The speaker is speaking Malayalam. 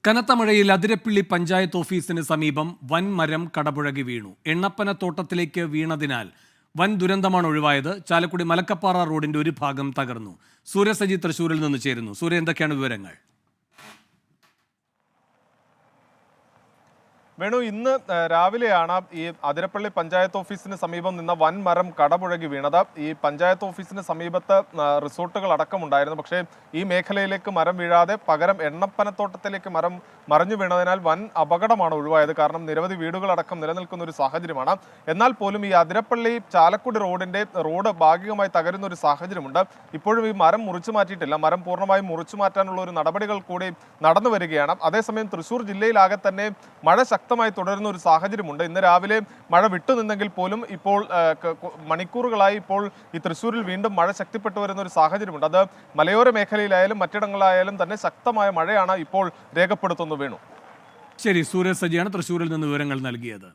കനത്ത മഴയിൽ അതിരപ്പിള്ളി പഞ്ചായത്ത് ഓഫീസിന് സമീപം വൻ മരം കടപുഴകി വീണു. എണ്ണപ്പനത്തോട്ടത്തിലേക്ക് വീണതിനാൽ വൻ ദുരന്തമാണ് ഒഴിവായത്. ചാലക്കുടി മലക്കപ്പാറ റോഡിന്റെ ഒരു ഭാഗം തകർന്നു. സൂര്യ സജി തൃശൂരിൽ നിന്ന് ചേരുന്നു. സൂര്യ, എന്തൊക്കെയാണ് വിവരങ്ങൾ? വേണു, ഇന്ന് രാവിലെയാണ് ഈ അതിരപ്പള്ളി പഞ്ചായത്ത് ഓഫീസിന് സമീപം നിന്ന വൻ മരം കടപുഴകി വീണത്. ഈ പഞ്ചായത്ത് ഓഫീസിന് സമീപത്ത് റിസോർട്ടുകൾ അടക്കമുണ്ടായിരുന്നു. പക്ഷേ ഈ മേഖലയിലേക്ക് മരം വീഴാതെ പകരം എണ്ണപ്പനത്തോട്ടത്തിലേക്ക് മരം മറിഞ്ഞു വീണതിനാൽ വൻ അപകടമാണ് ഒഴിവായത്. കാരണം നിരവധി വീടുകളടക്കം നിലനിൽക്കുന്ന ഒരു സാഹചര്യമാണ്. എന്നാൽ പോലും ഈ അതിരപ്പള്ളി ചാലക്കുടി റോഡ് ഭാഗികമായി തകരുന്ന ഒരു സാഹചര്യമുണ്ട്. ഇപ്പോഴും ഈ മരം മുറിച്ചു മാറ്റിയിട്ടില്ല. മരം പൂർണ്ണമായും മുറിച്ചു മാറ്റാനുള്ള ഒരു നടപടികൾ കൂടി നടന്നു വരികയാണ്. അതേസമയം തൃശ്ശൂർ ജില്ലയിലാകെ തന്നെ മഴ ശക്തമായി തുടരുന്ന ഒരു സാഹചര്യമുണ്ട്. ഇന്ന് രാവിലെ മഴ വിട്ടുനിന്നെങ്കിൽ പോലും ഇപ്പോൾ മണിക്കൂറുകളായി ഇപ്പോൾ ഈ തൃശ്ശൂരിൽ വീണ്ടും മഴ ശക്തിപ്പെട്ടു വരുന്ന ഒരു സാഹചര്യമുണ്ട്. അത് മലയോര മേഖലയിലായാലും മറ്റിടങ്ങളിലായാലും തന്നെ ശക്തമായ മഴയാണ് ഇപ്പോൾ രേഖപ്പെടുത്തുന്നത്. വേണു, ശരി, സൂര്യ സജിയാണ് തൃശ്ശൂരിൽ നിന്ന് വിവരങ്ങൾ നൽകിയത്.